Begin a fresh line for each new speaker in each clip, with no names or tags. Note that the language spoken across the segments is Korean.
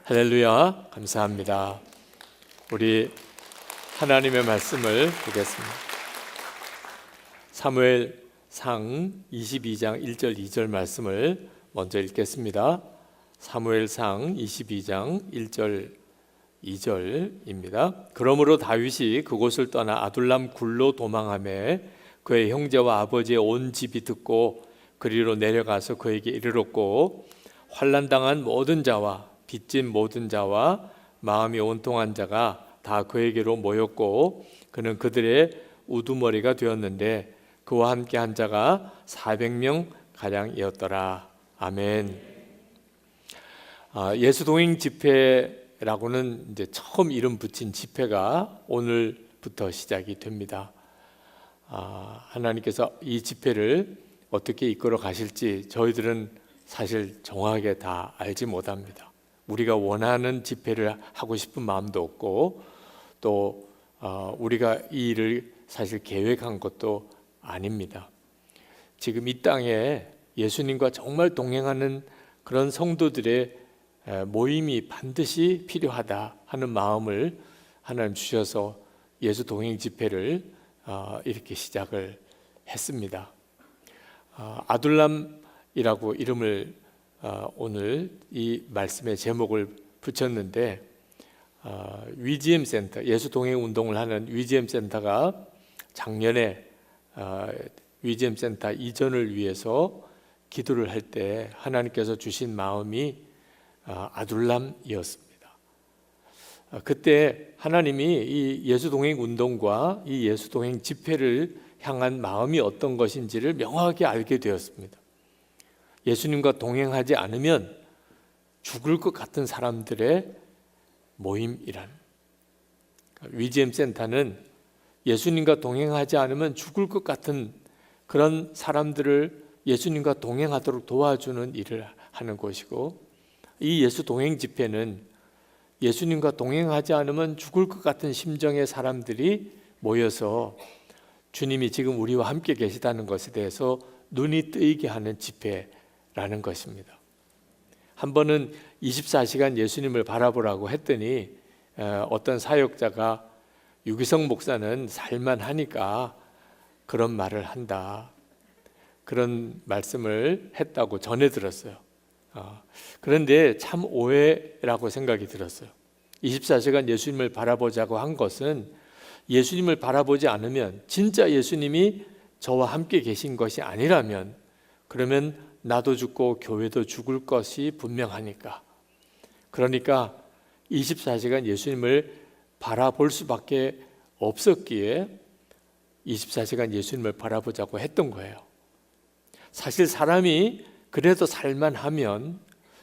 할렐루야, 감사합니다. 우리 하나님의 말씀을 보겠습니다. 사무엘상 22장 1절 2절 말씀을 먼저 읽겠습니다. 사무엘상 22장 1절 2절입니다. 그러므로 다윗이 그곳을 떠나 아둘람 굴로 도망하매 그의 형제와 아버지의 온 집이 듣고 그리로 내려가서 그에게 이르렀고, 환난당한 모든 자와 빚진 모든 자와 마음이 온통한 자가 다 그에게로 모였고, 그는 그들의 우두머리가 되었는데 그와 함께 한 자가 400명 가량이었더라. 아멘. 예수 동행 집회라고는 이제 처음 이름 붙인 집회가 오늘부터 시작이 됩니다. 하나님께서 이 집회를 어떻게 이끌어 가실지 저희들은 사실 정확하게 다 알지 못합니다. 우리가 원하는 집회를 하고 싶은 마음도 없고, 또 우리가 이 일을 사실 계획한 것도 아닙니다. 지금 이 땅에 예수님과 정말 동행하는 그런 성도들의 모임이 반드시 필요하다 하는 마음을 하나님 주셔서 예수 동행 집회를 이렇게 시작을 했습니다. 아둘람이라고 이름을 오늘 이 말씀의 제목을 붙였는데, 위지엠 센터, 예수 동행 운동을 하는 위지엠 센터가 작년에 위지엠 센터 이전을 위해서 기도를 할 때 하나님께서 주신 마음이 아둘람이었습니다. 그때 하나님이 이 예수 동행 운동과 이 예수 동행 집회를 향한 마음이 어떤 것인지를 명확하게 알게 되었습니다. 예수님과 동행하지 않으면 죽을 것 같은 사람들의 모임이란, 위지엠 센터는 예수님과 동행하지 않으면 죽을 것 같은 그런 사람들을 예수님과 동행하도록 도와주는 일을 하는 곳이고, 이 예수 동행 집회는 예수님과 동행하지 않으면 죽을 것 같은 심정의 사람들이 모여서 주님이 지금 우리와 함께 계시다는 것에 대해서 눈이 뜨이게 하는 집회라는 것입니다. 한 번은 24시간 예수님을 바라보라고 했더니 어떤 사역자가 유기성 목사는 살만하니까 그런 말을 한다, 그런 말씀을 했다고 전해 들었어요. 그런데 참 오해라고 생각이 들었어요. 24시간 예수님을 바라보자고 한 것은 예수님을 바라보지 않으면, 진짜 예수님이 저와 함께 계신 것이 아니라면, 그러면 나도 죽고 교회도 죽을 것이 분명하니까, 그러니까 24시간 예수님을 바라볼 수밖에 없었기에 24시간 예수님을 바라보자고 했던 거예요. 사실 사람이 그래도 살만하면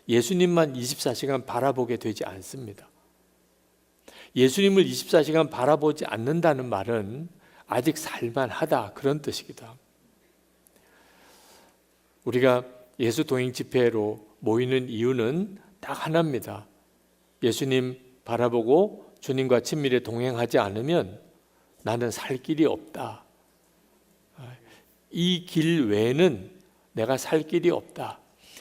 예수님만 24시간 바라보게 되지 않습니다. 예수님을 24시간 바라보지 않는다는 말은 아직 살만하다, 그런 뜻이기도 합니다. 우리가 예수 동행 집회로 모이는 이유는 딱 하나입니다. 예수님 바라보고 주님과 친밀히 동행하지 않으면 나는 살 길이 없다. 이 길 외에는 내가 살 길이 없다.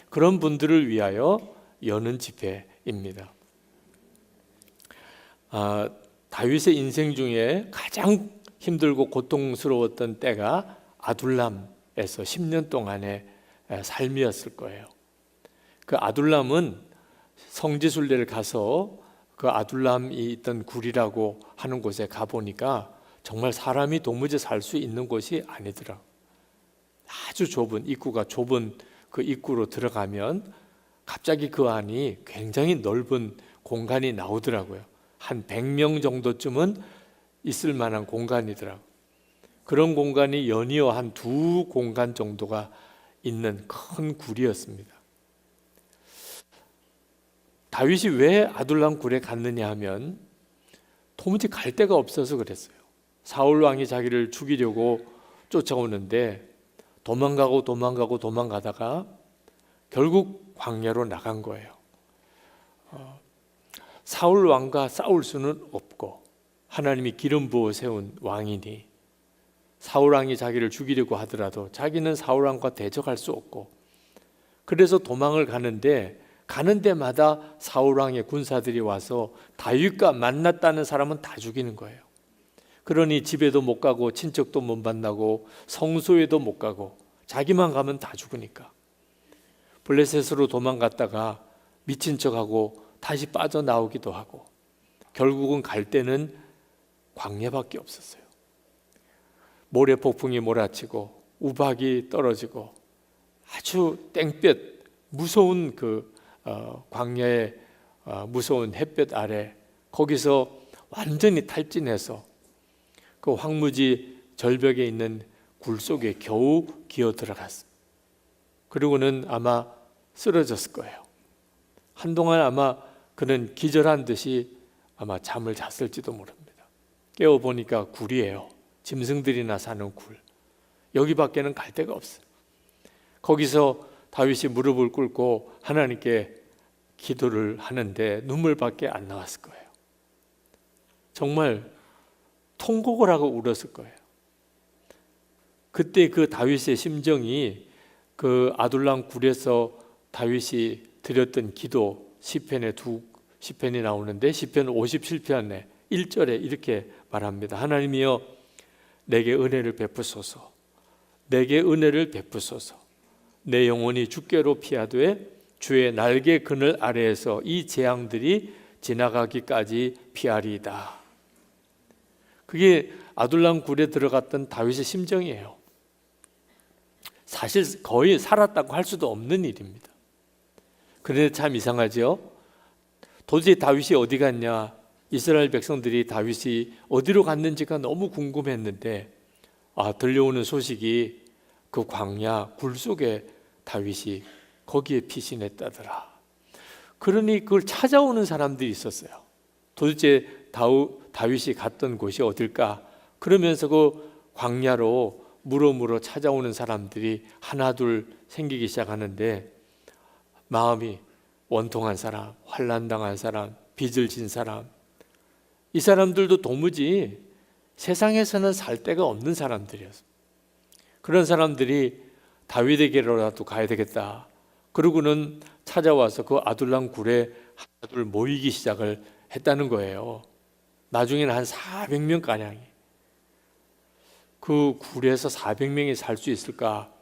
그런 분들을 위하여 여는 집회입니다. 다윗의 인생 중에 가장 힘들고 고통스러웠던 때가 아둘람에서 10년 동안의 삶이었을 거예요. 그 아둘람은 성지순례를 가서 그 아둘람이 있던 굴이라고 하는 곳에 가보니까 정말 사람이 도무지 살 수 있는 곳이 아니더라. 아주 좁은, 입구가 좁은 그 입구로 들어가면 갑자기 그 안이 굉장히 넓은 공간이 나오더라고요. 한 100명 정도쯤은 있을 만한 공간이더라고요. 그런 공간이 연이어 한 2 공간 정도가 있는 큰 굴이었습니다. 다윗이 왜 아둘람 굴에 갔느냐 하면 도무지 갈 데가 없어서 그랬어요. 사울 왕이 자기를 죽이려고 쫓아오는데 도망가다가 결국 광야로 나간 거예요. 사울 왕과 싸울 수는 없고, 하나님이 기름 부어 세운 왕이니 사울 왕이 자기를 죽이려고 하더라도 자기는 사울 왕과 대적할 수 없고, 그래서 도망을 가는데 가는 데마다 사울왕의 군사들이 와서 다윗과 만났다는 사람은 다 죽이는 거예요. 그러니 집에도 못 가고 친척도 못 만나고 성소에도 못 가고 자기만 가면 다 죽으니까 블레셋으로 도망갔다가 미친 척하고 다시 빠져나오기도 하고 결국은 갈 때는 광야밖에 없었어요. 모래 폭풍이 몰아치고 우박이 떨어지고 아주 땡볕 무서운 그 광야의 무서운 햇볕 아래 거기서 완전히 탈진해서 그 황무지 절벽에 있는 굴 속에 겨우 기어 들어갔어요. 그리고는 아마 쓰러졌을 거예요. 한동안 아마 그는 기절한 듯이 아마 잠을 잤을지도 모릅니다. 깨어보니까 굴이에요. 짐승들이나 사는 굴. 여기밖에는 갈 데가 없어요. 거기서 다윗이 무릎을 꿇고 하나님께 기도를 하는데 눈물밖에 안 나왔을 거예요. 정말 통곡을 하고 울었을 거예요. 그때 그 다윗의 심정이 그 아둘람 굴에서 다윗이 드렸던 기도 시편에 두 시편이 나오는데 시편 57편에 1절에 이렇게 말합니다. 하나님이여 내게 은혜를 베푸소서. 내게 은혜를 베푸소서. 내 영혼이 주께로 피하되 주의 날개 그늘 아래에서 이 재앙들이 지나가기까지 피하리이다. 그게 아둘람 굴에 들어갔던 다윗의 심정이에요. 사실 거의 살았다고 할 수도 없는 일입니다. 그런데 참 이상하죠. 도대체 다윗이 어디 갔냐? 이스라엘 백성들이 다윗이 어디로 갔는지가 너무 궁금했는데 들려오는 소식이 그 광야 굴 속에 다윗이 거기에 피신했다더라. 그러니 그걸 찾아오는 사람들이 있었어요. 도대체 다윗이 갔던 곳이 어딜까? 그러면서 그 광야로 물어물어 찾아오는 사람들이 하나둘 생기기 시작하는데 마음이 원통한 사람, 환난당한 사람, 빚을 진 사람, 이 사람들도 도무지 세상에서는 살 데가 없는 사람들이었어요. 그런 사람들이 다윗에게로라도 가야 되겠다. 그러고는 찾아와서 그 아둘람 굴에 하나둘 모이기 시작을 했다는 거예요. 나중에는 한 400명 가량이. 그 굴에서 400명이 살 수 있을까?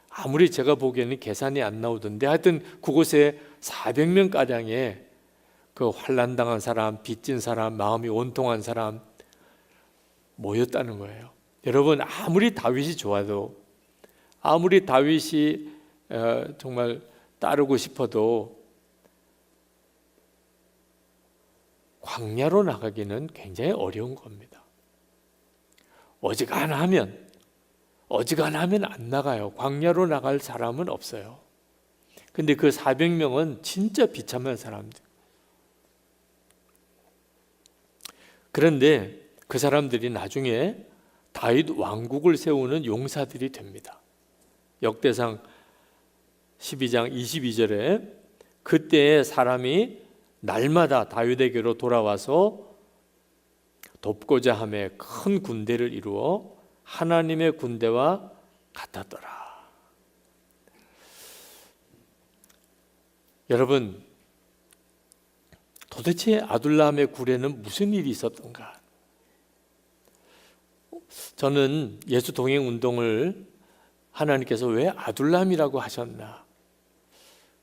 아무리 제가 보기에는 계산이 안 나오던데 하여튼 그곳에 400명 가량의 그 환난당한 사람, 빚진 사람, 마음이 원통한 사람 모였다는 거예요. 여러분 아무리 다윗이 좋아도 아무리 다윗이 정말 따르고 싶어도 광야로 나가기는 굉장히 어려운 겁니다. 어지간하면 안 나가요. 광야로 나갈 사람은 없어요. 근데 그 400명은 진짜 비참한 사람들. 그런데 그 사람들이 나중에 다윗 왕국을 세우는 용사들이 됩니다. 역대상 12장 22절에 그때의 사람이 날마다 다윗에게로 돌아와서 돕고자 하며 큰 군대를 이루어 하나님의 군대와 같았더라. 여러분, 도대체 아둘람의 굴에는 무슨 일이 있었던가? 저는 예수 동행 운동을 하나님께서 왜 아둘람이라고 하셨나?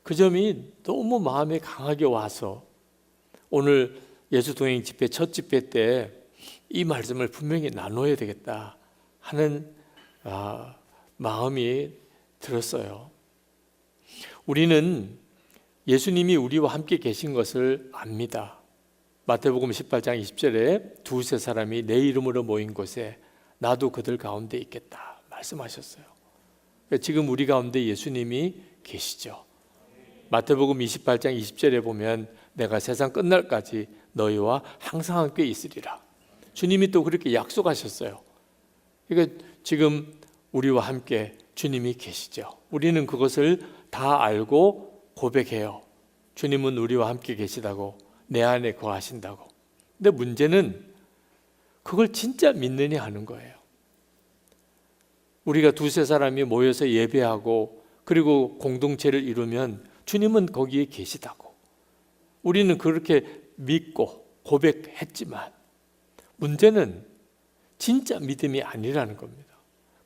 그 점이 너무 마음에 강하게 와서 오늘 예수 동행 집회 첫 집회 때 이 말씀을 분명히 나눠야 되겠다 하는 마음이 들었어요. 우리는 예수님이 우리와 함께 계신 것을 압니다. 마태복음 18장 20절에 두세 사람이 내 이름으로 모인 곳에 나도 그들 가운데 있겠다 말씀하셨어요. 지금 우리 가운데 예수님이 계시죠. 마태복음 28장 20절에 보면 내가 세상 끝날까지 너희와 항상 함께 있으리라. 주님이 또 그렇게 약속하셨어요. 그러니까 지금 우리와 함께 주님이 계시죠. 우리는 그것을 다 알고 고백해요. 주님은 우리와 함께 계시다고, 내 안에 거하신다고. 근데 문제는 그걸 진짜 믿느냐 하는 거예요. 우리가 두세 사람이 모여서 예배하고 그리고 공동체를 이루면 주님은 거기에 계시다고. 우리는 그렇게 믿고 고백했지만 문제는 진짜 믿음이 아니라는 겁니다.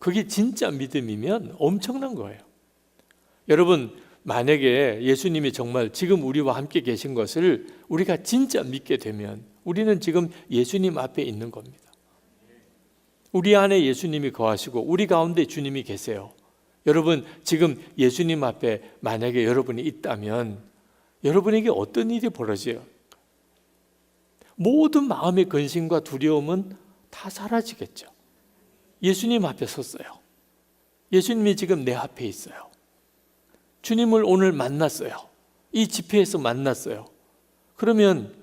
그게 진짜 믿음이면 엄청난 거예요. 여러분, 만약에 예수님이 정말 지금 우리와 함께 계신 것을 우리가 진짜 믿게 되면 우리는 지금 예수님 앞에 있는 겁니다. 우리 안에 예수님이 거하시고 우리 가운데 주님이 계세요. 여러분, 지금 예수님 앞에 만약에 여러분이 있다면 여러분에게 어떤 일이 벌어져요? 모든 마음의 근심과 두려움은 다 사라지겠죠. 예수님 앞에 섰어요. 예수님이 지금 내 앞에 있어요. 주님을 오늘 만났어요. 이 집회에서 만났어요. 그러면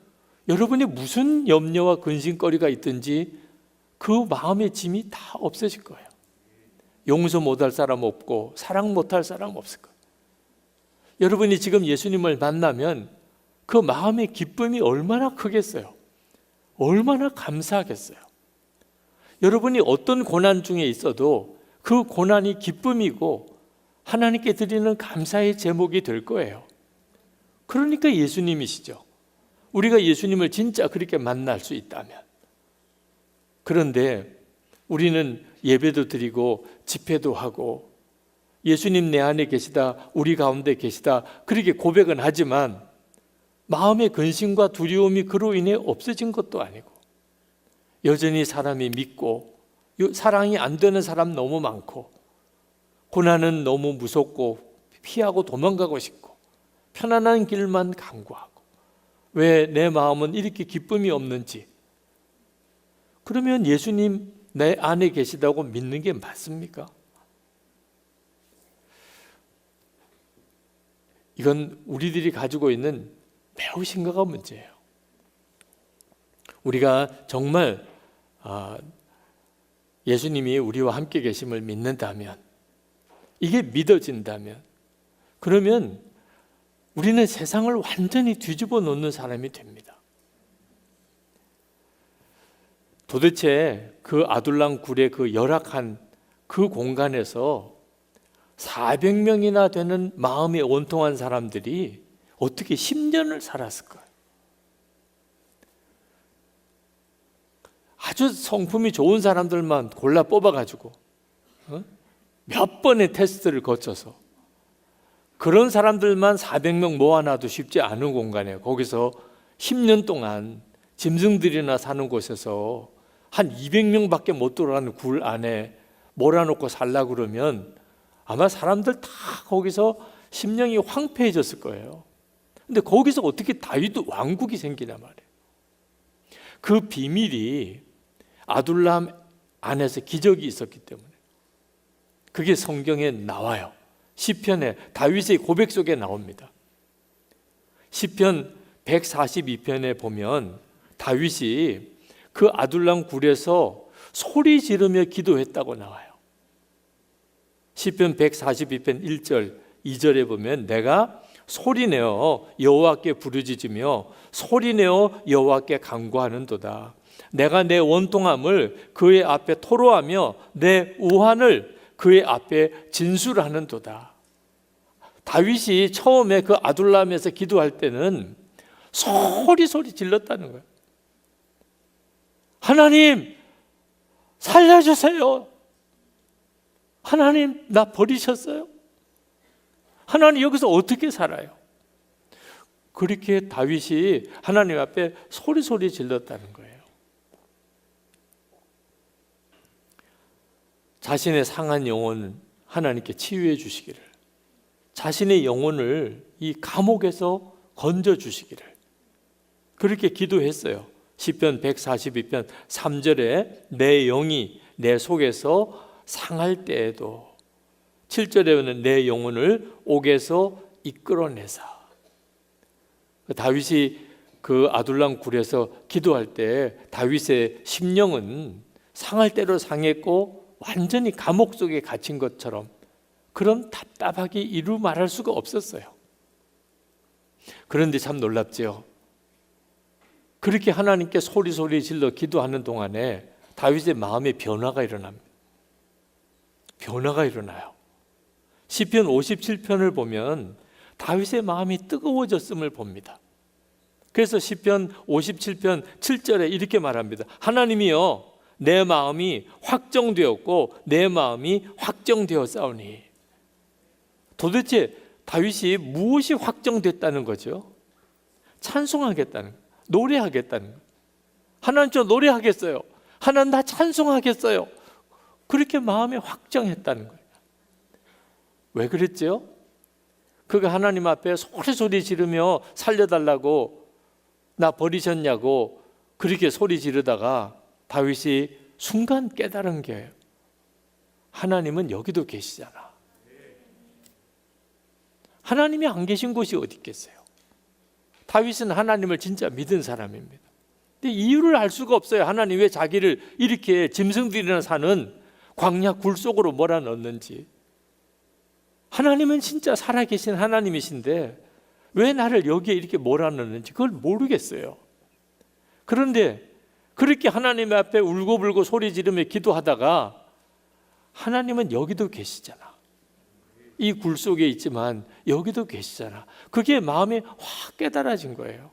여러분이 무슨 염려와 근심거리가 있든지 그 마음의 짐이 다 없어질 거예요. 용서 못할 사람 없고 사랑 못할 사람 없을 거예요. 여러분이 지금 예수님을 만나면 그 마음의 기쁨이 얼마나 크겠어요. 얼마나 감사하겠어요. 여러분이 어떤 고난 중에 있어도 그 고난이 기쁨이고 하나님께 드리는 감사의 제목이 될 거예요. 그러니까 예수님이시죠. 우리가 예수님을 진짜 그렇게 만날 수 있다면. 그런데 우리는 예배도 드리고 집회도 하고 예수님 내 안에 계시다, 우리 가운데 계시다 그렇게 고백은 하지만 마음의 근심과 두려움이 그로 인해 없어진 것도 아니고 여전히 사람이 믿고 사랑이 안 되는 사람 너무 많고 고난은 너무 무섭고 피하고 도망가고 싶고 편안한 길만 강구하고 왜 내 마음은 이렇게 기쁨이 없는지. 그러면 예수님 내 안에 계시다고 믿는 게 맞습니까? 이건 우리들이 가지고 있는 매우 심각한 문제예요. 우리가 정말 예수님이 우리와 함께 계심을 믿는다면, 이게 믿어진다면, 그러면 우리는 세상을 완전히 뒤집어 놓는 사람이 됩니다. 도대체 그 아둘람 굴의 그 열악한 그 공간에서 400명이나 되는 마음이 온통한 사람들이 어떻게 10년을 살았을까요? 아주 성품이 좋은 사람들만 골라 뽑아가지고 몇 번의 테스트를 거쳐서 그런 사람들만 400명 모아놔도 쉽지 않은 공간에 거기서 10년 동안 짐승들이나 사는 곳에서 한 200명밖에 못 들어가는 굴 안에 몰아놓고 살라 그러면 아마 사람들 다 거기서 심령이 황폐해졌을 거예요. 근데 거기서 어떻게 다윗 왕국이 생기나 말이에요. 그 비밀이 아둘람 안에서 기적이 있었기 때문에 그게 성경에 나와요. 시편에 다윗의 고백 속에 나옵니다. 시편 142편에 보면 다윗이 그 아둘람 굴에서 소리 지르며 기도했다고 나와요. 시편 142편 1절 2절에 보면 내가 소리내어 여호와께 부르짖으며 소리내어 여호와께 간구하는도다. 내가 내 원통함을 그의 앞에 토로하며 내 우환을 그의 앞에 진술하는도다. 다윗이 처음에 그 아둘람에서 기도할 때는 소리 질렀다는 거예요. 하나님 살려주세요. 하나님 나 버리셨어요? 하나님 여기서 어떻게 살아요? 그렇게 다윗이 하나님 앞에 소리 질렀다는 거예요. 자신의 상한 영혼 하나님께 치유해 주시기를, 자신의 영혼을 이 감옥에서 건져 주시기를 그렇게 기도했어요. 시편 142편 3절에 내 영이 내 속에서 상할 때에도, 7절에는 내 영혼을 옥에서 이끌어내사. 다윗이 그 아둘람 굴에서 기도할 때 다윗의 심령은 상할 대로 상했고 완전히 감옥 속에 갇힌 것처럼 그런 답답하게 이루 말할 수가 없었어요. 그런데 참 놀랍지요. 그렇게 하나님께 소리 질러 기도하는 동안에 다윗의 마음에 변화가 일어납니다. 변화가 일어나요. 시편 57편을 보면 다윗의 마음이 뜨거워졌음을 봅니다. 그래서 시편 57편 7절에 이렇게 말합니다. 하나님이여 내 마음이 확정되었고 내 마음이 확정되었사오니. 도대체 다윗이 무엇이 확정됐다는 거죠? 찬송하겠다는 거예요. 노래하겠다는 거예요. 하나님 저 노래하겠어요. 하나님 나 찬송하겠어요. 그렇게 마음에 확정했다는 거예요. 왜 그랬죠? 그가 하나님 앞에 소리 지르며 살려달라고, 나 버리셨냐고 그렇게 소리 지르다가 다윗이 순간 깨달은 게, 하나님은 여기도 계시잖아. 하나님이 안 계신 곳이 어디 있겠어요? 다윗은 하나님을 진짜 믿은 사람입니다. 근데 이유를 알 수가 없어요. 하나님 왜 자기를 이렇게 짐승들이나 사는 광야 굴 속으로 몰아넣는지. 하나님은 진짜 살아계신 하나님이신데 왜 나를 여기에 이렇게 몰아넣는지 그걸 모르겠어요. 그런데 그렇게 하나님 앞에 울고불고 소리 지르며 기도하다가 하나님은 여기도 계시잖아. 이 굴 속에 있지만 여기도 계시잖아. 그게 마음에 확 깨달아진 거예요.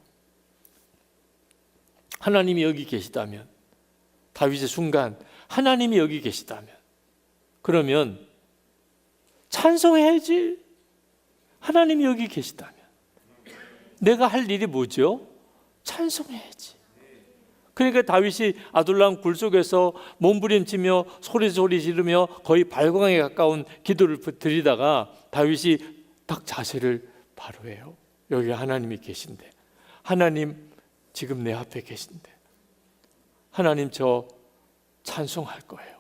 하나님이 여기 계시다면, 다윗의 순간 하나님이 여기 계시다면, 그러면 찬송해야지. 하나님이 여기 계시다면 내가 할 일이 뭐죠? 찬송해야지. 그러니까 다윗이 아둘람 굴 속에서 몸부림치며 소리 지르며 거의 발광에 가까운 기도를 드리다가 다윗이 딱 자세를 바로 해요. 여기 하나님이 계신데, 하나님 지금 내 앞에 계신데, 하나님 저 찬송할 거예요.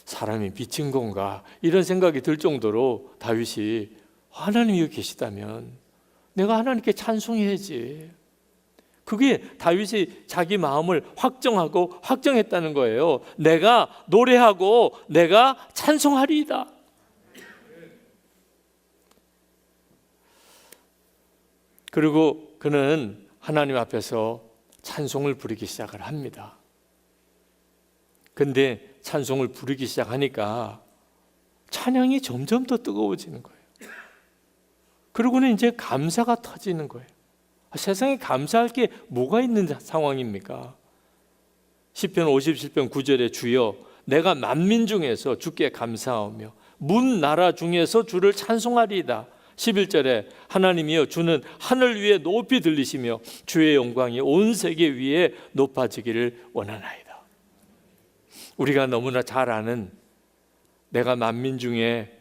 사람이 미친 건가 이런 생각이 들 정도로 다윗이 하나님이 여기 계시다면 내가 하나님께 찬송해야지. 그게 다윗이 자기 마음을 확정하고 확정했다는 거예요. 내가 노래하고 내가 찬송하리이다. 그리고 그는 하나님 앞에서 찬송을 부르기 시작을 합니다. 근데 찬송을 부르기 시작하니까 찬양이 점점 더 뜨거워지는 거예요. 그러고는 이제 감사가 터지는 거예요. 세상에 감사할 게 뭐가 있는 상황입니까? 시편 57편 9절에 주여 내가 만민 중에서 주께 감사하며 문 나라 중에서 주를 찬송하리이다. 11절에 하나님이여 주는 하늘 위에 높이 들리시며 주의 영광이 온 세계 위에 높아지기를 원하나이다. 우리가 너무나 잘 아는 내가 만민 중에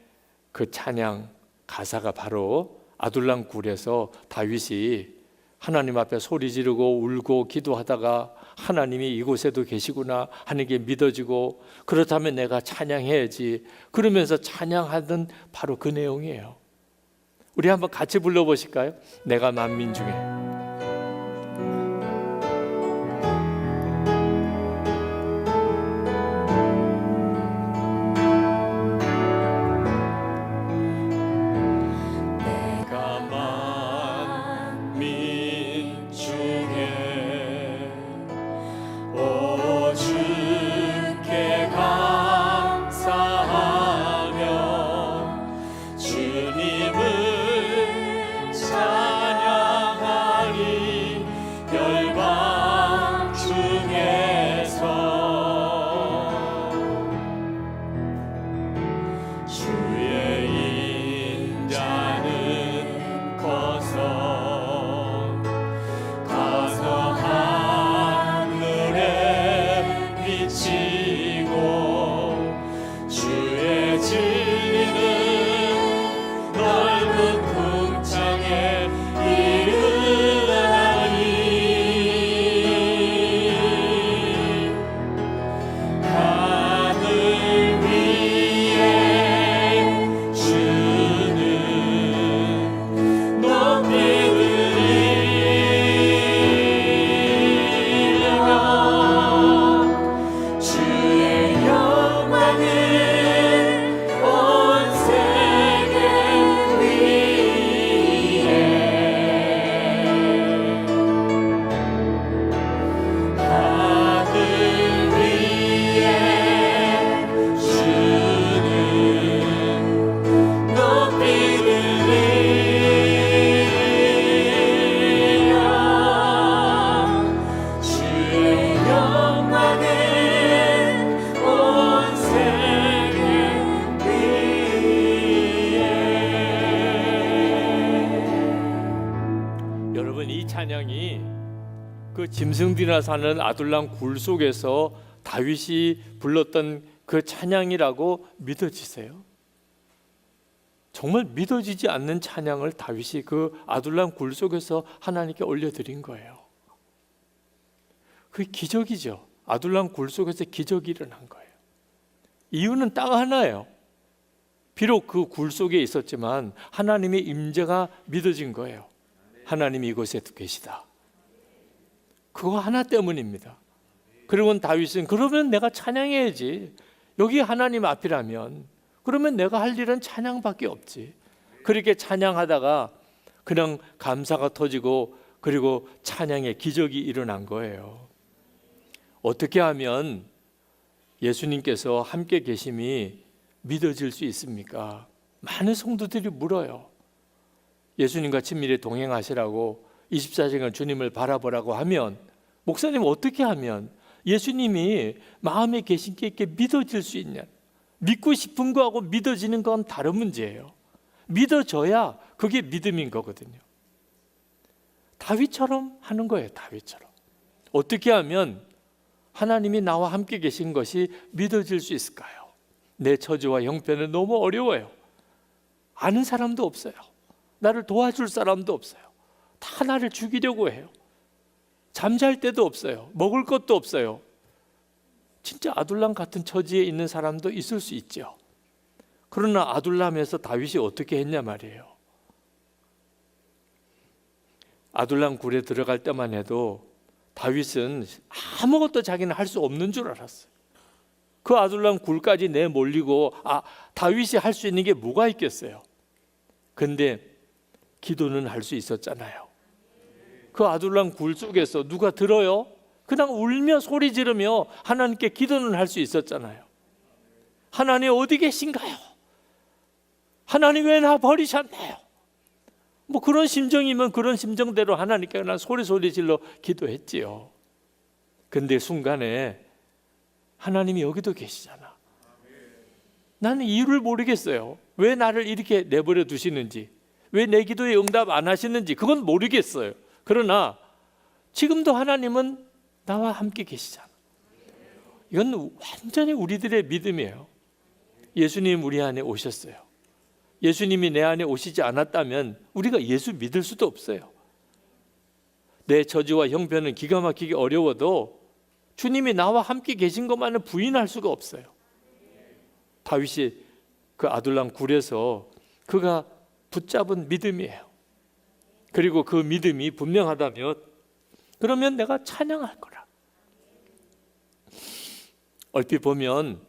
그 찬양 가사가 바로 아둘람 굴에서 다윗이 하나님 앞에 소리 지르고 울고 기도하다가 하나님이 이곳에도 계시구나 하는 게 믿어지고, 그렇다면 내가 찬양해야지 그러면서 찬양하던 바로 그 내용이에요. 우리 한번 같이 불러보실까요? 내가 만민 중에.
주님을 찬양하리
여러분, 이 찬양이 그 짐승들이나 사는 아둘람 굴 속에서 다윗이 불렀던 그 찬양이라고 믿어지세요? 정말 믿어지지 않는 찬양을 다윗이 그 아둘람 굴 속에서 하나님께 올려드린 거예요. 그게 기적이죠. 아둘람 굴 속에서 기적이 일어난 거예요. 이유는 딱 하나예요. 비록 그 굴 속에 있었지만 하나님의 임재가 믿어진 거예요. 하나님이 이곳에 계시다. 그거 하나 때문입니다. 그리고 다윗은 그러면 내가 찬양해야지. 여기 하나님 앞이라면 그러면 내가 할 일은 찬양밖에 없지. 그렇게 찬양하다가 그냥 감사가 터지고 그리고 찬양의 기적이 일어난 거예요. 어떻게 하면 예수님께서 함께 계심이 믿어질 수 있습니까? 많은 성도들이 물어요. 예수님과 친밀히 동행하시라고 24시간 주님을 바라보라고 하면, 목사님 어떻게 하면 예수님이 마음에 계신 게 이렇게 믿어질 수 있냐? 믿고 싶은 거하고 믿어지는 건 다른 문제예요. 믿어져야 그게 믿음인 거거든요. 다윗처럼 하는 거예요. 다윗처럼. 어떻게 하면 하나님이 나와 함께 계신 것이 믿어질 수 있을까요? 내 처지와 형편은 너무 어려워요. 아는 사람도 없어요. 나를 도와줄 사람도 없어요. 다 나를 죽이려고 해요. 잠잘 때도 없어요. 먹을 것도 없어요. 진짜 아둘람 같은 처지에 있는 사람도 있을 수 있죠. 그러나 아둘람에서 다윗이 어떻게 했냐 말이에요. 아둘람 굴에 들어갈 때만 해도 다윗은 아무것도 자기는 할 수 없는 줄 알았어요. 그 아둘람 굴까지 내몰리고 다윗이 할 수 있는 게 뭐가 있겠어요. 근데 기도는 할 수 있었잖아요. 그 아둘람 굴 속에서 누가 들어요? 그냥 울며 소리 지르며 하나님께 기도는 할 수 있었잖아요. 하나님 어디 계신가요? 하나님 왜 나 버리셨나요? 뭐 그런 심정이면 그런 심정대로 하나님께 그냥 소리 질러 기도했지요. 근데 순간에 하나님이 여기도 계시잖아. 나는 이유를 모르겠어요. 왜 나를 이렇게 내버려 두시는지, 왜 내 기도에 응답 안 하시는지 그건 모르겠어요. 그러나 지금도 하나님은 나와 함께 계시잖아. 이건 완전히 우리들의 믿음이에요. 예수님 우리 안에 오셨어요. 예수님이 내 안에 오시지 않았다면 우리가 예수 믿을 수도 없어요. 내 처지와 형편은 기가 막히게 어려워도 주님이 나와 함께 계신 것만은 부인할 수가 없어요. 다윗이 그 아둘람 굴에서 그가 붙잡은 믿음이에요. 그리고 그 믿음이 분명하다면 그러면 내가 찬양할 거라. 얼핏 보면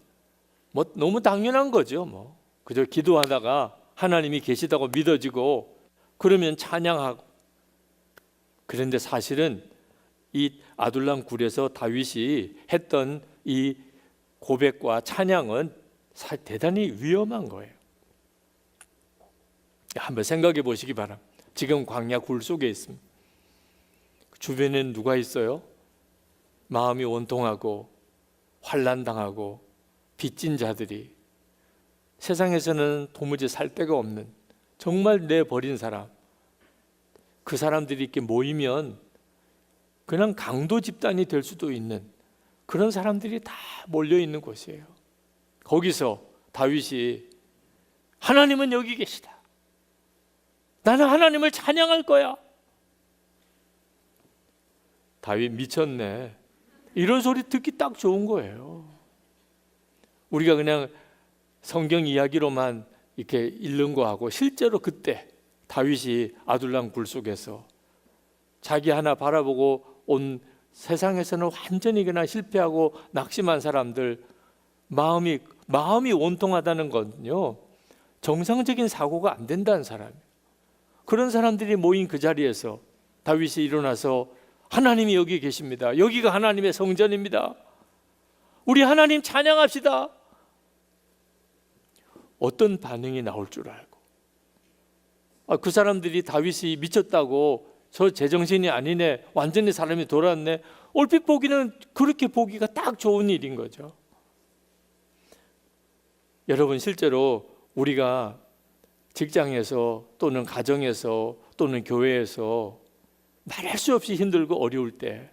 뭐 너무 당연한 거죠. 그저 기도하다가 하나님이 계시다고 믿어지고 그러면 찬양하고. 그런데 사실은 이 아둘람 굴에서 다윗이 했던 이 고백과 찬양은 대단히 위험한 거예요. 한번 생각해 보시기 바랍니다. 지금 광야 굴 속에 있습니다. 주변에는 누가 있어요? 마음이 원통하고 환난당하고 빚진 자들이, 세상에서는 도무지 살 데가 없는, 정말 내버린 사람, 그 사람들이 이렇게 모이면 그냥 강도 집단이 될 수도 있는 그런 사람들이 다 몰려있는 곳이에요. 거기서 다윗이 하나님은 여기 계시다. 나는 하나님을 찬양할 거야. 다윗 미쳤네. 이런 소리 듣기 딱 좋은 거예요. 우리가 그냥 성경 이야기로만 이렇게 읽는 거하고 실제로 그때 다윗이 아둘람 굴 속에서 자기 하나 바라보고 온 세상에서는 완전히 그냥 실패하고 낙심한 사람들, 마음이 원통하다는 건요, 정상적인 사고가 안 된다는 사람이에요. 그런 사람들이 모인 그 자리에서 다윗이 일어나서 하나님이 여기 계십니다. 여기가 하나님의 성전입니다. 우리 하나님 찬양합시다. 어떤 반응이 나올 줄 알고, 그 사람들이 다윗이 미쳤다고, 저 제정신이 아니네, 완전히 사람이 돌았네, 얼핏 보기는 그렇게 보기가 딱 좋은 일인 거죠. 여러분, 실제로 우리가 직장에서 또는 가정에서 또는 교회에서 말할 수 없이 힘들고 어려울 때,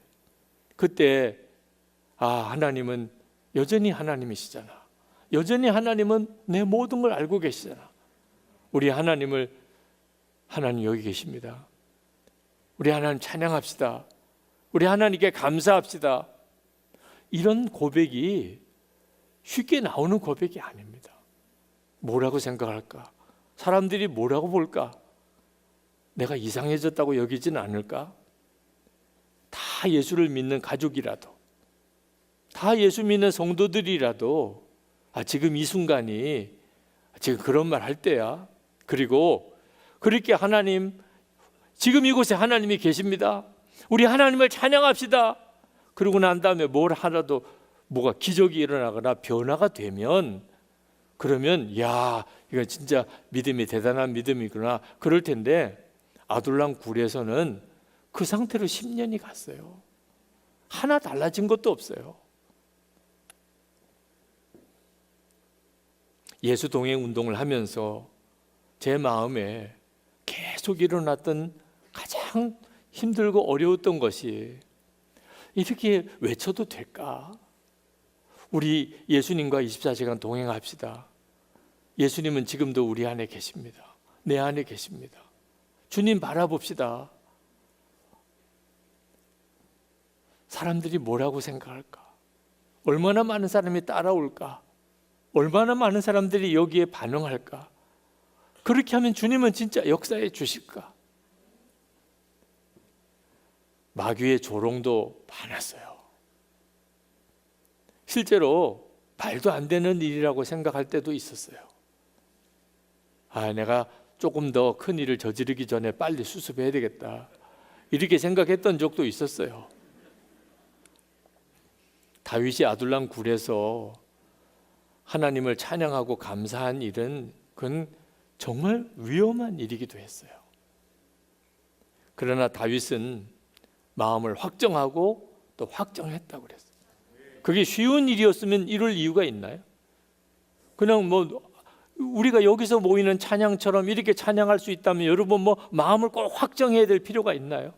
그때 하나님은 여전히 하나님이시잖아. 여전히 하나님은 내 모든 걸 알고 계시잖아. 우리 하나님 여기 계십니다. 우리 하나님 찬양합시다. 우리 하나님께 감사합시다. 이런 고백이 쉽게 나오는 고백이 아닙니다. 뭐라고 생각할까? 사람들이 뭐라고 볼까? 내가 이상해졌다고 여기지는 않을까? 다 예수를 믿는 가족이라도, 다 예수 믿는 성도들이라도 지금 이 순간이 지금 그런 말 할 때야. 그리고 그렇게 하나님, 지금 이곳에 하나님이 계십니다. 우리 하나님을 찬양합시다. 그러고 난 다음에 뭘 하나도 뭐가 기적이 일어나거나 변화가 되면, 그러면 이거 진짜 믿음이 대단한 믿음이구나 그럴 텐데, 아둘람 굴에서는 그 상태로 10년이 갔어요. 하나 달라진 것도 없어요. 예수 동행 운동을 하면서 제 마음에 계속 일어났던 가장 힘들고 어려웠던 것이, 이렇게 외쳐도 될까? 우리 예수님과 24시간 동행합시다. 예수님은 지금도 우리 안에 계십니다. 내 안에 계십니다. 주님 바라봅시다. 사람들이 뭐라고 생각할까? 얼마나 많은 사람이 따라올까? 얼마나 많은 사람들이 여기에 반응할까? 그렇게 하면 주님은 진짜 역사해 주실까? 마귀의 조롱도 많았어요. 실제로 말도 안 되는 일이라고 생각할 때도 있었어요. 내가 조금 더 큰 일을 저지르기 전에 빨리 수습해야 되겠다, 이렇게 생각했던 적도 있었어요. 다윗이 아둘람 굴에서 하나님을 찬양하고 감사한 일은 그건 정말 위험한 일이기도 했어요. 그러나 다윗은 마음을 확정하고 또 확정했다고 그랬어요. 그게 쉬운 일이었으면 이럴 이유가 있나요? 그냥 우리가 여기서 모이는 찬양처럼 이렇게 찬양할 수 있다면 여러분 마음을 꼭 확정해야 될 필요가 있나요?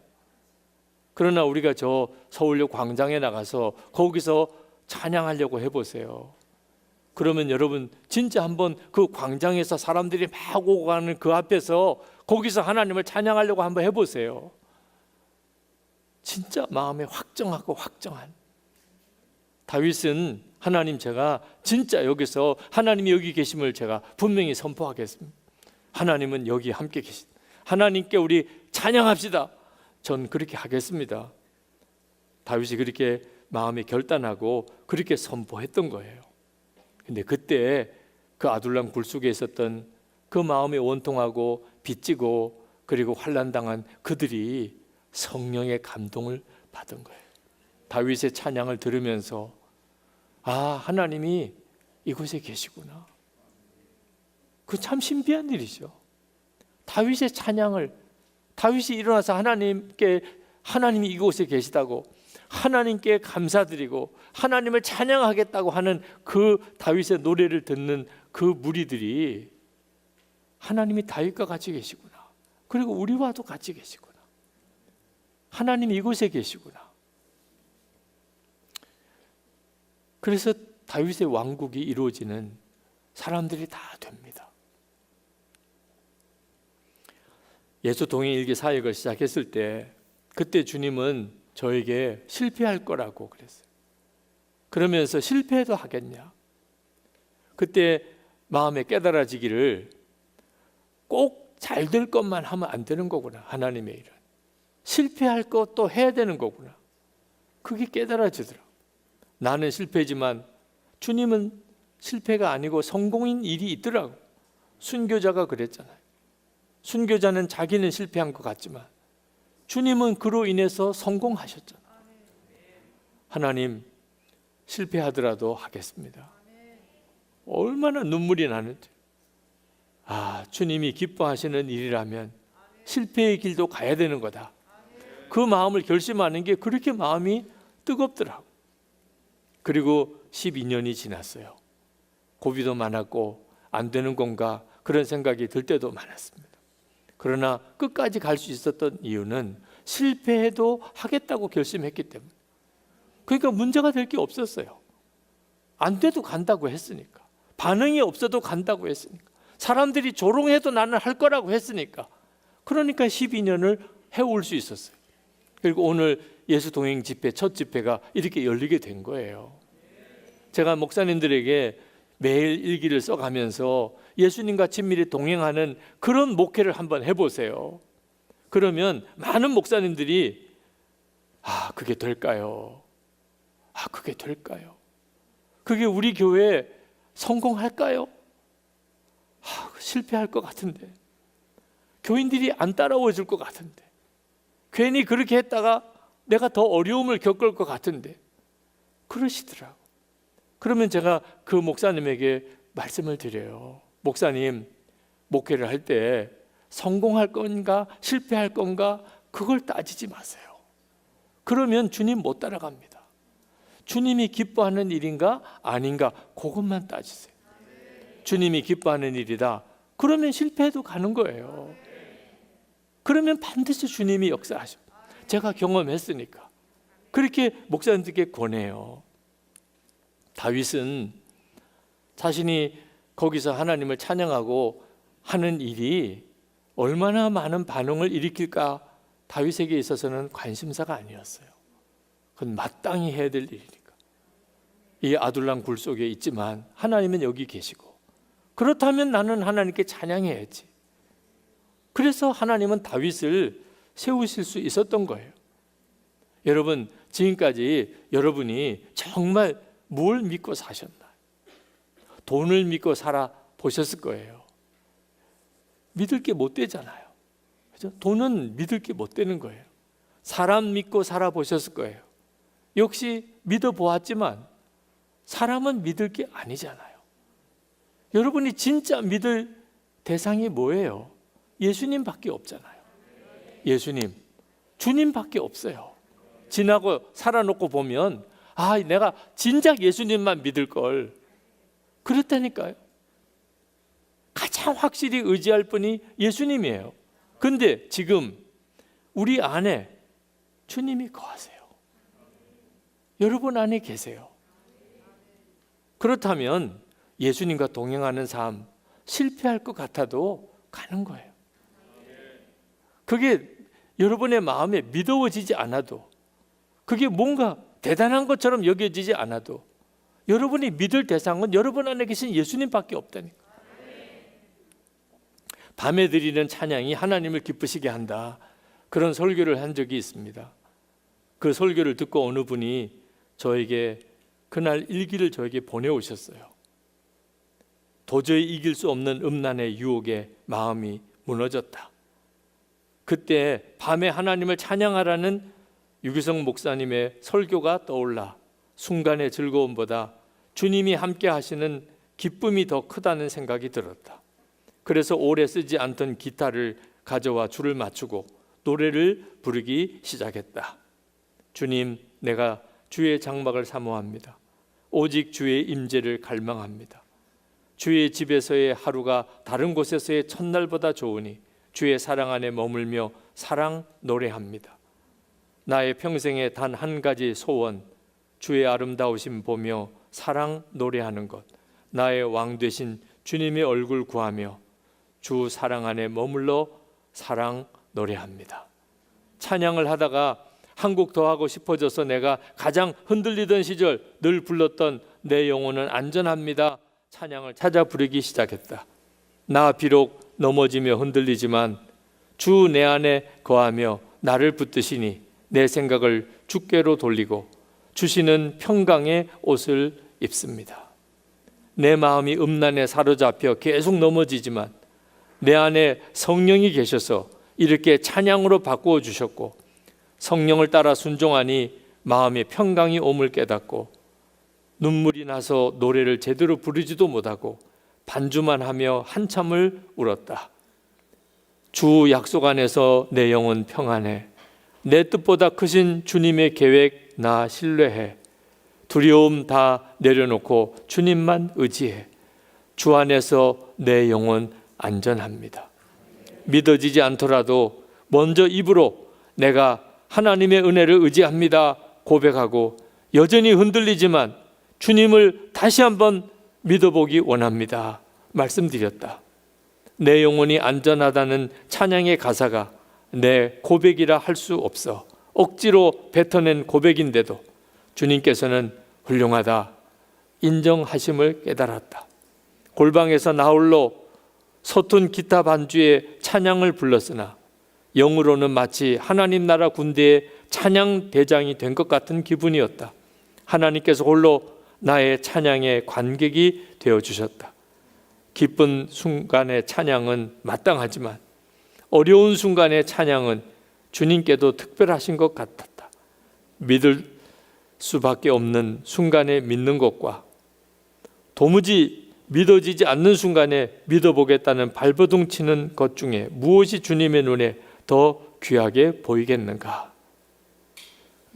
그러나 우리가 저 서울역 광장에 나가서 거기서 찬양하려고 해보세요. 그러면 여러분 진짜 한번 그 광장에서 사람들이 막 오고 가는 그 앞에서 거기서 하나님을 찬양하려고 한번 해보세요. 진짜 마음에 확정하고 확정한. 다윗은 하나님, 제가 진짜 여기서 하나님이 여기 계심을 제가 분명히 선포하겠습니다. 하나님은 여기 함께 계신, 하나님께 우리 찬양합시다. 전 그렇게 하겠습니다. 다윗이 그렇게 마음에 결단하고 그렇게 선포했던 거예요. 근데 그때 그 아둘람 굴 속에 있었던 그 마음이 원통하고 빚지고 그리고 환난당한 그들이 성령의 감동을 받은 거예요. 다윗의 찬양을 들으면서 하나님이 이곳에 계시구나. 그 참 신비한 일이죠. 다윗의 찬양을, 다윗이 일어나서 하나님이 이곳에 계시다고, 하나님께 감사드리고 하나님을 찬양하겠다고 하는 그 다윗의 노래를 듣는 그 무리들이, 하나님이 다윗과 같이 계시구나, 그리고 우리와도 같이 계시구나, 하나님이 이곳에 계시구나. 그래서 다윗의 왕국이 이루어지는 사람들이 다 됩니다. 예수 동행 일기 사역을 시작했을 때 그때 주님은 저에게 실패할 거라고 그랬어요. 그러면서 실패해도 하겠냐? 그때 마음에 깨달아지기를, 꼭 잘 될 것만 하면 안 되는 거구나. 하나님의 일은 실패할 것도 해야 되는 거구나. 그게 깨달아지더라고요. 나는 실패지만 주님은 실패가 아니고 성공인 일이 있더라고. 순교자가 그랬잖아요. 순교자는 자기는 실패한 것 같지만 주님은 그로 인해서 성공하셨잖아요. 하나님, 실패하더라도 하겠습니다. 얼마나 눈물이 나는지. 주님이 기뻐하시는 일이라면 실패의 길도 가야 되는 거다. 그 마음을 결심하는 게 그렇게 마음이 뜨겁더라고. 그리고 12년이 지났어요. 고비도 많았고 안 되는 건가 그런 생각이 들 때도 많았습니다. 그러나 끝까지 갈 수 있었던 이유는 실패해도 하겠다고 결심했기 때문에. 그러니까 문제가 될 게 없었어요. 안 돼도 간다고 했으니까. 반응이 없어도 간다고 했으니까. 사람들이 조롱해도 나는 할 거라고 했으니까. 그러니까 12년을 해올 수 있었어요. 그리고 오늘 예수 동행 집회, 첫 집회가 이렇게 열리게 된 거예요. 제가 목사님들에게 매일 일기를 써가면서 예수님과 친밀히 동행하는 그런 목회를 한번 해보세요. 그러면 많은 목사님들이 그게 될까요? 그게 될까요? 그게 우리 교회에 성공할까요? 실패할 것 같은데, 교인들이 안 따라와 줄 것 같은데, 괜히 그렇게 했다가 내가 더 어려움을 겪을 것 같은데, 그러시더라고. 그러면 제가 그 목사님에게 말씀을 드려요. 목사님, 목회를 할 때 성공할 건가 실패할 건가 그걸 따지지 마세요. 그러면 주님 못 따라갑니다. 주님이 기뻐하는 일인가 아닌가 그것만 따지세요. 주님이 기뻐하는 일이다. 그러면 실패해도 가는 거예요. 그러면 반드시 주님이 역사하셔. 제가 경험했으니까 그렇게 목사님들께 권해요. 다윗은 자신이 거기서 하나님을 찬양하고 하는 일이 얼마나 많은 반응을 일으킬까 다윗에게 있어서는 관심사가 아니었어요. 그건 마땅히 해야 될 일이니까. 이 아둘람 굴 속에 있지만 하나님은 여기 계시고, 그렇다면 나는 하나님께 찬양해야지. 그래서 하나님은 다윗을 세우실 수 있었던 거예요. 여러분, 지금까지 여러분이 정말 뭘 믿고 사셨나? 돈을 믿고 살아 보셨을 거예요. 믿을 게 못 되잖아요. 그죠? 돈은 믿을 게 못 되는 거예요. 사람 믿고 살아 보셨을 거예요. 역시 믿어 보았지만 사람은 믿을 게 아니잖아요. 여러분이 진짜 믿을 대상이 뭐예요? 예수님밖에 없잖아요. 예수님, 주님밖에 없어요. 지나고 살아놓고 보면 내가 진작 예수님만 믿을 걸. 그렇다니까요. 가장 확실히 의지할 분이 예수님이에요. 근데 지금 우리 안에 주님이 거하세요. 여러분 안에 계세요. 그렇다면 예수님과 동행하는 삶, 실패할 것 같아도 가는 거예요. 그게 여러분의 마음에 믿어지지 않아도, 그게 뭔가 대단한 것처럼 여겨지지 않아도 여러분이 믿을 대상은 여러분 안에 계신 예수님밖에 없다니까. 밤에 드리는 찬양이 하나님을 기쁘시게 한다. 그런 설교를 한 적이 있습니다. 그 설교를 듣고 어느 분이 저에게 그날 일기를 저에게 보내오셨어요. 도저히 이길 수 없는 음란의 유혹에 마음이 무너졌다. 그때 밤에 하나님을 찬양하라는 유기성 목사님의 설교가 떠올라 순간의 즐거움보다 주님이 함께 하시는 기쁨이 더 크다는 생각이 들었다. 그래서 오래 쓰지 않던 기타를 가져와 줄을 맞추고 노래를 부르기 시작했다. 주님, 내가 주의 장막을 사모합니다. 오직 주의 임재를 갈망합니다. 주의 집에서의 하루가 다른 곳에서의 첫날보다 좋으니 주의 사랑 안에 머물며 사랑 노래합니다. 나의 평생에 단 한 가지 소원, 주의 아름다우심 보며 사랑 노래하는 것, 나의 왕 되신 주님의 얼굴 구하며 주 사랑 안에 머물러 사랑 노래합니다. 찬양을 하다가 한 곡 더 하고 싶어져서 내가 가장 흔들리던 시절 늘 불렀던 내 영혼은 안전합니다. 찬양을 찾아 부르기 시작했다. 나 비록 넘어지며 흔들리지만 주 내 안에 거하며 나를 붙드시니 내 생각을 주께로 돌리고 주시는 평강의 옷을 입습니다. 내 마음이 음란에 사로잡혀 계속 넘어지지만 내 안에 성령이 계셔서 이렇게 찬양으로 바꾸어 주셨고, 성령을 따라 순종하니 마음의 평강이 옴을 깨닫고 눈물이 나서 노래를 제대로 부르지도 못하고 반주만 하며 한참을 울었다. 주 약속 안에서 내 영혼 평안해. 내 뜻보다 크신 주님의 계획 나 신뢰해. 두려움 다 내려놓고 주님만 의지해. 주 안에서 내 영혼 안전합니다. 믿어지지 않더라도 먼저 입으로 내가 하나님의 은혜를 의지합니다 고백하고 여전히 흔들리지만 주님을 다시 한번 믿어보기 원합니다 말씀드렸다. 내 영혼이 안전하다는 찬양의 가사가 내 고백이라 할 수 없어 억지로 뱉어낸 고백인데도 주님께서는 훌륭하다 인정하심을 깨달았다. 골방에서 나홀로 서툰 기타 반주에 찬양을 불렀으나 영으로는 마치 하나님 나라 군대의 찬양 대장이 된 것 같은 기분이었다. 하나님께서 홀로 나의 찬양의 관객이 되어주셨다. 기쁜 순간의 찬양은 마땅하지만 어려운 순간의 찬양은 주님께도 특별하신 것 같았다. 믿을 수밖에 없는 순간에 믿는 것과 도무지 믿어지지 않는 순간에 믿어보겠다는 발버둥 치는 것 중에 무엇이 주님의 눈에 더 귀하게 보이겠는가?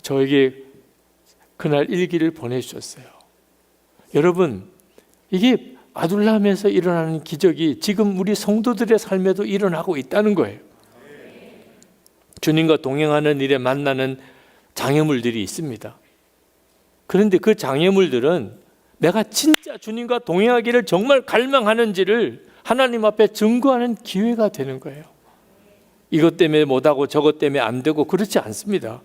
저에게 그날 일기를 보내주셨어요. 여러분, 이게 아둘람에서 일어나는 기적이 지금 우리 성도들의 삶에도 일어나고 있다는 거예요. 주님과 동행하는 일에 만나는 장애물들이 있습니다. 그런데 그 장애물들은 내가 진짜 주님과 동행하기를 정말 갈망하는지를 하나님 앞에 증거하는 기회가 되는 거예요. 이것 때문에 못하고 저것 때문에 안 되고 그렇지 않습니다.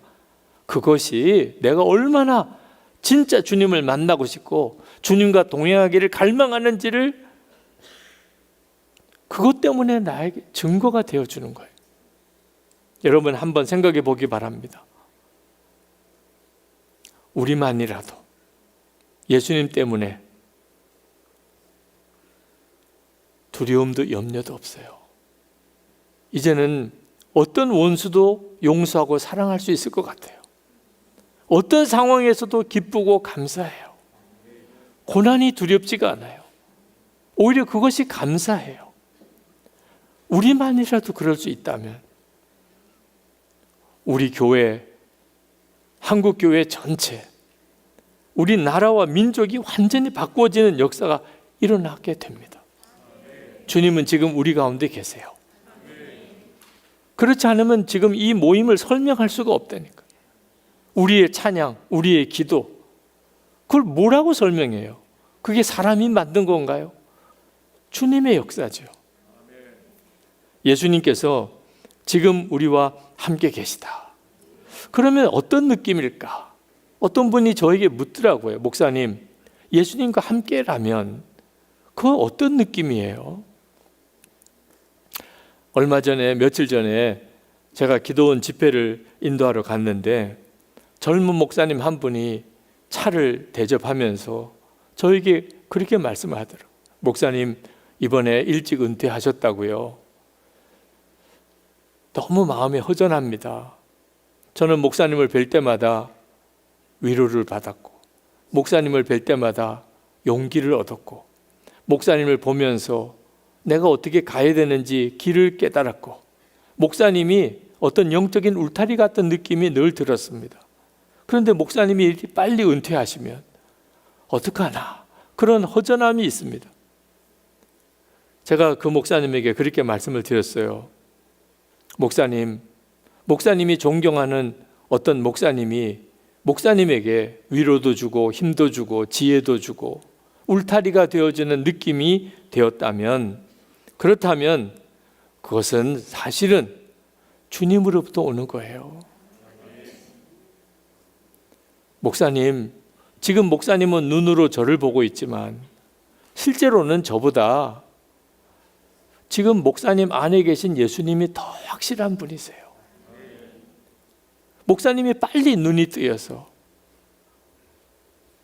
그것이 내가 얼마나 진짜 주님을 만나고 싶고 주님과 동행하기를 갈망하는지를 그것 때문에 나에게 증거가 되어주는 거예요. 여러분 한번 생각해 보기 바랍니다. 우리만이라도 예수님 때문에 두려움도 염려도 없어요. 이제는 어떤 원수도 용서하고 사랑할 수 있을 것 같아요. 어떤 상황에서도 기쁘고 감사해요. 고난이 두렵지가 않아요. 오히려 그것이 감사해요. 우리만이라도 그럴 수 있다면 우리 교회, 한국 교회 전체, 우리 나라와 민족이 완전히 바꾸어지는 역사가 일어나게 됩니다. 주님은 지금 우리 가운데 계세요. 그렇지 않으면 지금 이 모임을 설명할 수가 없다니까. 우리의 찬양, 우리의 기도, 그걸 뭐라고 설명해요? 그게 사람이 만든 건가요? 주님의 역사죠. 예수님께서 지금 우리와 함께 계시다. 그러면 어떤 느낌일까? 어떤 분이 저에게 묻더라고요. 목사님, 예수님과 함께라면 그거 어떤 느낌이에요? 얼마 전에, 며칠 전에 제가 기도원 집회를 인도하러 갔는데 젊은 목사님 한 분이 차를 대접하면서 저에게 그렇게 말씀을 하더라고요. 목사님, 이번에 일찍 은퇴하셨다고요. 너무 마음이 허전합니다. 저는 목사님을 뵐 때마다 위로를 받았고, 목사님을 뵐 때마다 용기를 얻었고, 목사님을 보면서 내가 어떻게 가야 되는지 길을 깨달았고, 목사님이 어떤 영적인 울타리 같은 느낌이 늘 들었습니다. 그런데 목사님이 빨리 은퇴하시면 어떡하나, 그런 허전함이 있습니다. 제가 그 목사님에게 그렇게 말씀을 드렸어요. 목사님이 존경하는 어떤 목사님이 목사님에게 위로도 주고 힘도 주고 지혜도 주고 울타리가 되어주는 느낌이 되었다면, 그렇다면 그것은 사실은 주님으로부터 오는 거예요. 목사님, 지금 목사님은 눈으로 저를 보고 있지만 실제로는 저보다 지금 목사님 안에 계신 예수님이 더 확실한 분이세요. 목사님이 빨리 눈이 뜨여서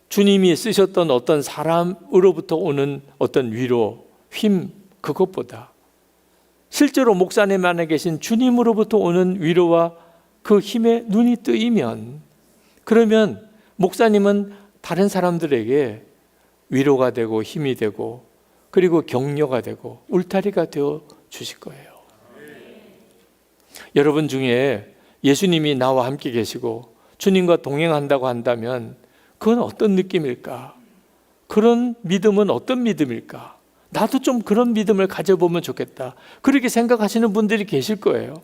주님이 쓰셨던 어떤 사람으로부터 오는 어떤 위로, 힘, 그것보다 실제로 목사님 안에 계신 주님으로부터 오는 위로와 그 힘에 눈이 뜨이면, 그러면 목사님은 다른 사람들에게 위로가 되고 힘이 되고 그리고 격려가 되고 울타리가 되어 주실 거예요. 여러분 중에 예수님이 나와 함께 계시고 주님과 동행한다고 한다면 그건 어떤 느낌일까? 그런 믿음은 어떤 믿음일까? 나도 좀 그런 믿음을 가져보면 좋겠다. 그렇게 생각하시는 분들이 계실 거예요.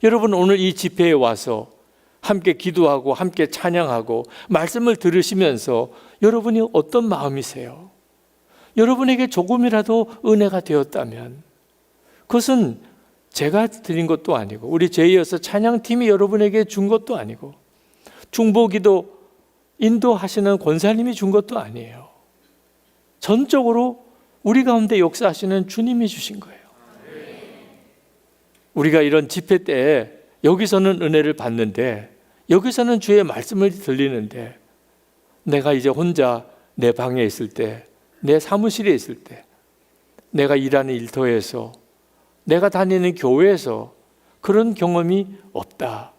여러분 오늘 이 집회에 와서 함께 기도하고 함께 찬양하고 말씀을 들으시면서 여러분이 어떤 마음이세요? 여러분에게 조금이라도 은혜가 되었다면 그것은 제가 드린 것도 아니고 우리 제이어서 찬양팀이 여러분에게 준 것도 아니고 중보기도 인도하시는 권사님이 준 것도 아니에요. 전적으로 우리 가운데 역사하시는 주님이 주신 거예요. 우리가 이런 집회 때 여기서는 은혜를 받는데 여기서는 주의 말씀을 들리는데 내가 이제 혼자 내 방에 있을 때, 내 사무실에 있을 때, 내가 일하는 일터에서, 내가 다니는 교회에서 그런 경험이 없다.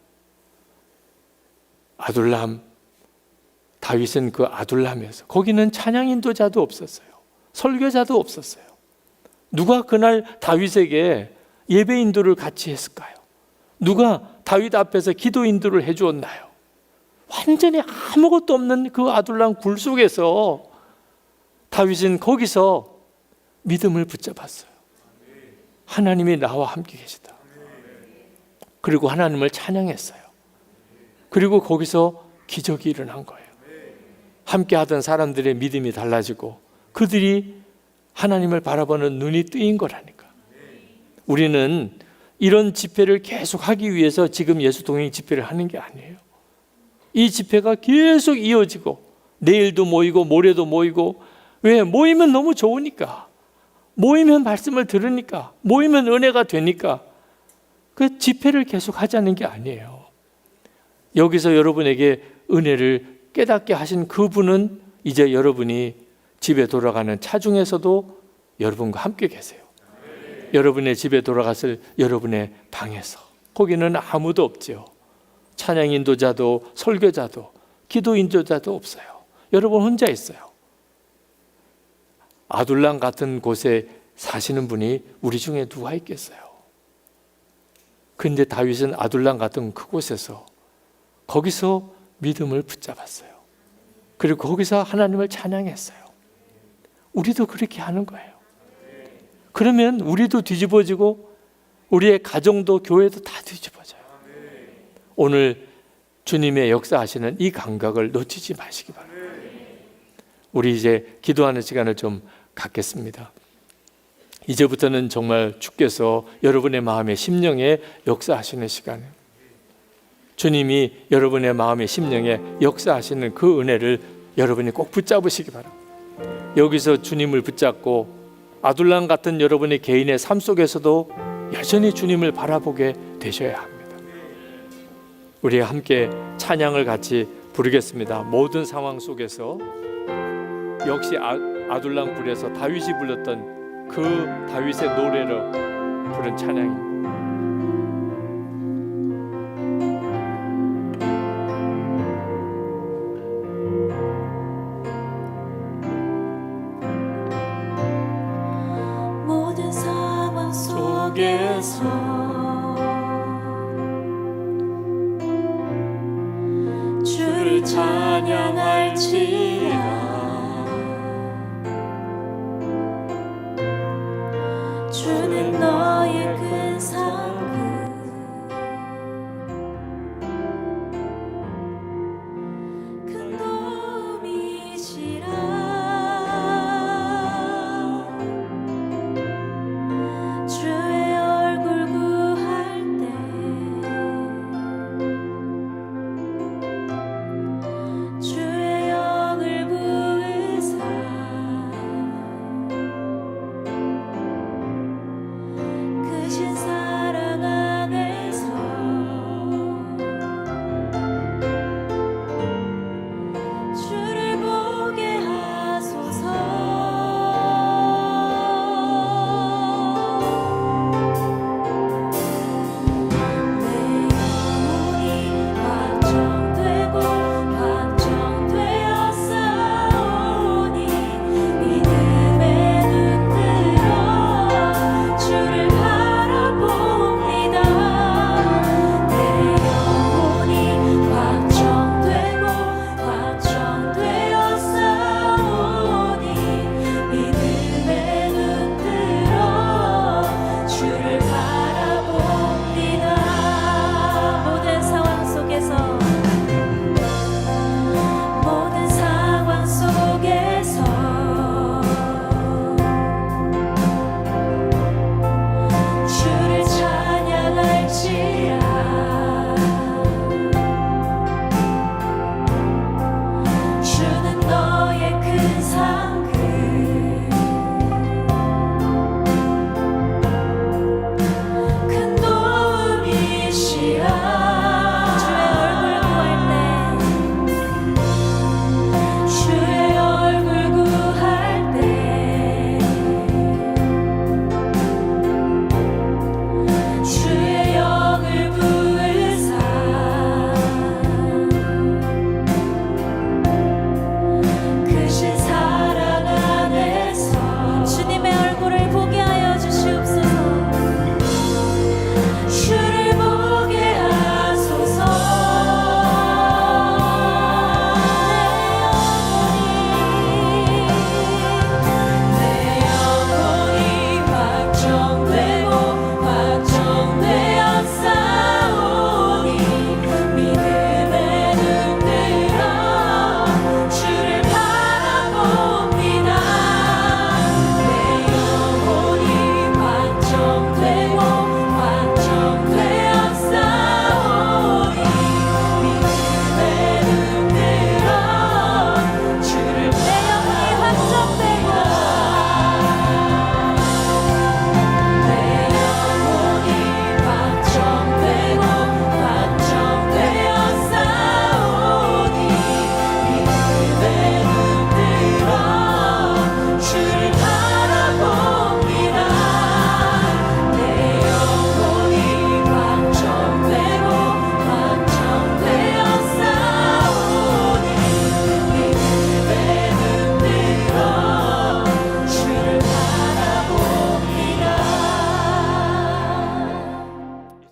아둘람, 다윗은 그 아둘람에서 거기는 찬양 인도자도 없었어요. 설교자도 없었어요. 누가 그날 다윗에게 예배 인도를 같이 했을까요? 누가 다윗 앞에서 기도 인도를 해주었나요? 완전히 아무것도 없는 그 아둘람 굴 속에서 다윗은 거기서 믿음을 붙잡았어요. 하나님이 나와 함께 계시다. 그리고 하나님을 찬양했어요. 그리고 거기서 기적이 일어난 거예요. 함께 하던 사람들의 믿음이 달라지고 그들이 하나님을 바라보는 눈이 뜨인 거라니까. 우리는 이런 집회를 계속 하기 위해서 지금 예수 동행 집회를 하는 게 아니에요. 이 집회가 계속 이어지고 내일도 모이고 모레도 모이고, 왜? 모이면 너무 좋으니까, 모이면 말씀을 들으니까, 모이면 은혜가 되니까 그 집회를 계속 하자는 게 아니에요. 여기서 여러분에게 은혜를 깨닫게 하신 그분은 이제 여러분이 집에 돌아가는 차중에서도 여러분과 함께 계세요. 여러분의 집에 돌아갔을 여러분의 방에서, 거기는 아무도 없죠. 찬양 인도자도 설교자도 기도 인도자도 없어요. 여러분 혼자 있어요. 아둘람 같은 곳에 사시는 분이 우리 중에 누가 있겠어요? 근데 다윗은 아둘람 같은 그곳에서 거기서 믿음을 붙잡았어요. 그리고 거기서 하나님을 찬양했어요. 우리도 그렇게 하는 거예요. 그러면 우리도 뒤집어지고 우리의 가정도 교회도 다 뒤집어져요. 오늘 주님의 역사하시는 이 감각을 놓치지 마시기 바랍니다. 우리 이제 기도하는 시간을 좀 갖겠습니다. 이제부터는 정말 주께서 여러분의 마음의 심령에 역사하시는 시간이에요. 주님이 여러분의 마음의 심령에 역사하시는 그 은혜를 여러분이 꼭 붙잡으시기 바랍니다. 여기서 주님을 붙잡고 아둘람 같은 여러분의 개인의 삶 속에서도 여전히 주님을 바라보게 되셔야 합니다. 우리 함께 찬양을 같이 부르겠습니다. 모든 상황 속에서 역시 아둘람 굴에서 다윗이 불렀던 그 다윗의 노래로 부른 찬양입니다.
모든 상황 속에서 주를 찬양할지라.